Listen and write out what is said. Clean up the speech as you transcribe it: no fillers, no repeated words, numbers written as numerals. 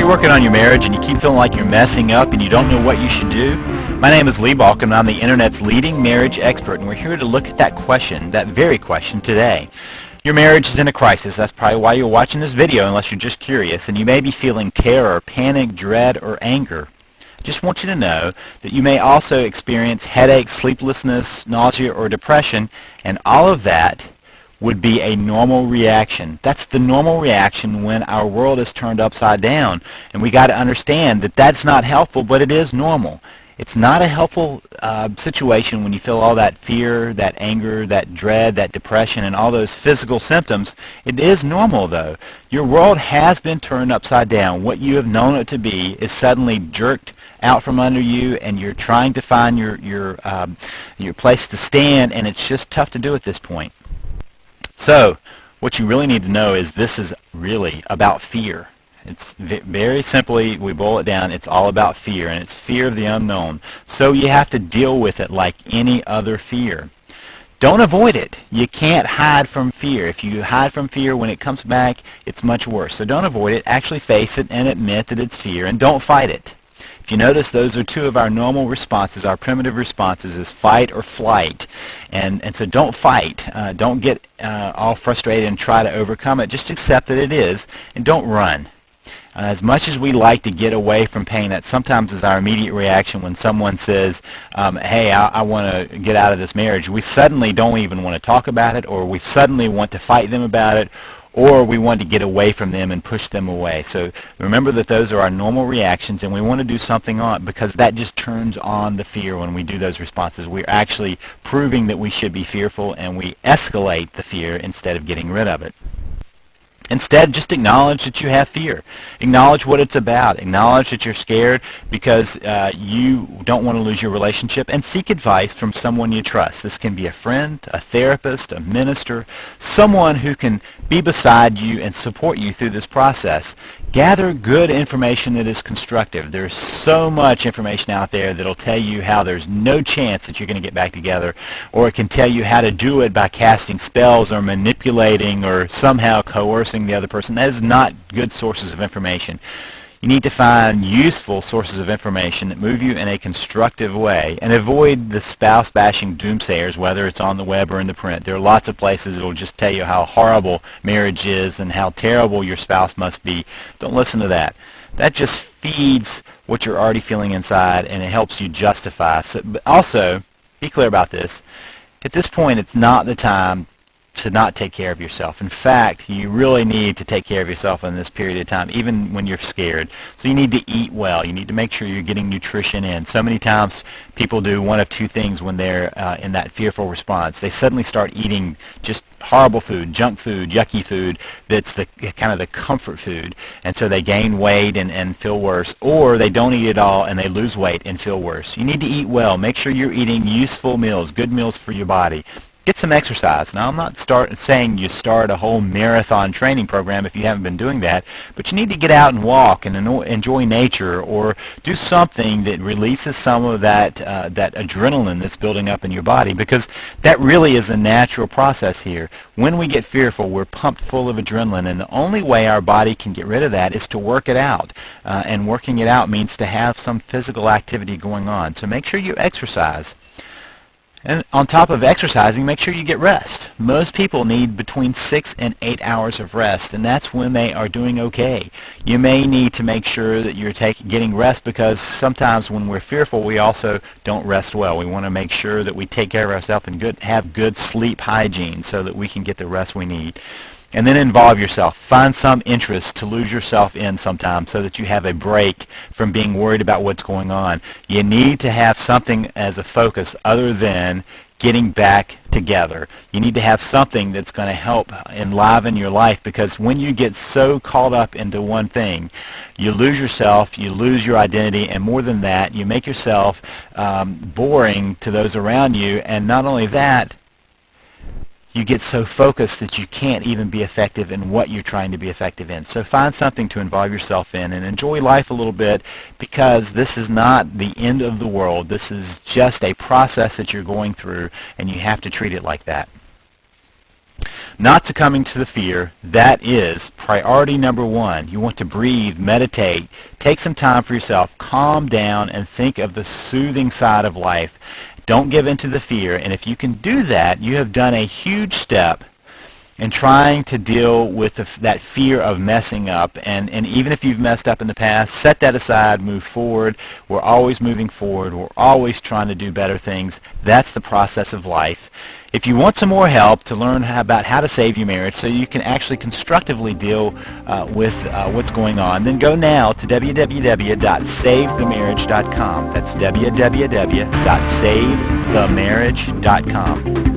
you're working on your marriage and you keep feeling like you're messing up and you don't know what you should do? My name is Lee Balkin and I'm the Internet's leading marriage expert, and we're here to look at that question, that very question today. Your marriage is in a crisis. That's probably why you're watching this video, unless you're just curious, and you may be feeling terror, panic, dread, or anger. I just want you to know that you may also experience headaches, sleeplessness, nausea, or depression, and all of that would be a normal reaction. That's the normal reaction when our world is turned upside down, and we got to understand that that's not helpful, but it is normal. It's not a helpful situation when you feel all that fear, that anger, that dread, that depression, and all those physical symptoms. It is normal, though. Your world has been turned upside down. What you have known it to be is suddenly jerked out from under you, and you're trying to find your place to stand, and it's just tough to do at this point. So what you really need to know is this is really about fear. It's very simply, we boil it down, it's all about fear, and it's fear of the unknown. So you have to deal with it like any other fear. Don't avoid it. You can't hide from fear. If you hide from fear, when it comes back, it's much worse. So don't avoid it. Actually face it and admit that it's fear, and don't fight it. If you notice, those are two of our normal responses. Our primitive responses is fight or flight. And so don't fight. Don't get all frustrated and try to overcome it. Just accept that it is, and don't run. As much as we like to get away from pain, that sometimes is our immediate reaction when someone says, hey, I want to get out of this marriage. We suddenly don't even want to talk about it, or we suddenly want to fight them about it, or we want to get away from them and push them away. So remember that those are our normal reactions, and we want to do something on it, because that just turns on the fear when we do those responses. We're actually proving that we should be fearful, and we escalate the fear instead of getting rid of it. Instead, just acknowledge that you have fear. Acknowledge what it's about. Acknowledge that you're scared because you don't want to lose your relationship, and seek advice from someone you trust. This can be a friend, a therapist, a minister, someone who can be beside you and support you through this process. Gather good information that is constructive. There's so much information out there that'll tell you how there's no chance that you're going to get back together, or it can tell you how to do it by casting spells or manipulating or somehow coercing the other person. That is not good sources of information. You need to find useful sources of information that move you in a constructive way, and avoid the spouse-bashing doomsayers, whether it's on the web or in the print. There are lots of places that will just tell you how horrible marriage is and how terrible your spouse must be. Don't listen to that. That just feeds what you're already feeling inside, and it helps you justify. So, but also, be clear about this. At this point, it's not the time to not take care of yourself. In fact, you really need to take care of yourself in this period of time, even when you're scared. So you need to eat well. You need to make sure you're getting nutrition in. So many times people do one of two things when they're in that fearful response. They suddenly start eating just horrible food, junk food, yucky food, that's the kind of the comfort food, and so they gain weight and feel worse, or they don't eat at all and they lose weight and feel worse. You need to eat well. Make sure you're eating useful meals, good meals for your body. Get some exercise. Now, I'm not saying you start a whole marathon training program if you haven't been doing that, but you need to get out and walk and enjoy nature, or do something that releases some of that adrenaline that's building up in your body, because that really is a natural process here. When we get fearful, we're pumped full of adrenaline, and the only way our body can get rid of that is to work it out. And working it out means to have some physical activity going on. So make sure you exercise. And on top of exercising, make sure you get rest. Most people need between 6 and 8 hours of rest, and that's when they are doing okay. You may need to make sure that you're getting rest, because sometimes when we're fearful, we also don't rest well. We want to make sure that we take care of ourselves and have good sleep hygiene so that we can get the rest we need. And then involve yourself. Find some interest to lose yourself in sometimes, so that you have a break from being worried about what's going on. You need to have something as a focus other than getting back together. You need to have something that's going to help enliven your life, because when you get so caught up into one thing, you lose yourself, you lose your identity, and more than that, you make yourself boring to those around you. And not only that, you get so focused that you can't even be effective in what you're trying to be effective in. So find something to involve yourself in and enjoy life a little bit, because this is not the end of the world. This is just a process that you're going through, and you have to treat it like that. not succumbing to the fear. That is priority number one. You want to breathe, meditate, take some time for yourself, calm down, and think of the soothing side of life. Don't give in to the fear, and if you can do that, you have done a huge step in trying to deal with that fear of messing up. And even if you've messed up in the past, set that aside, move forward. We're always moving forward. We're always trying to do better things. That's the process of life. If you want some more help to learn about how to save your marriage so you can actually constructively deal with what's going on, then go now to www.savethemarriage.com. That's www.savethemarriage.com.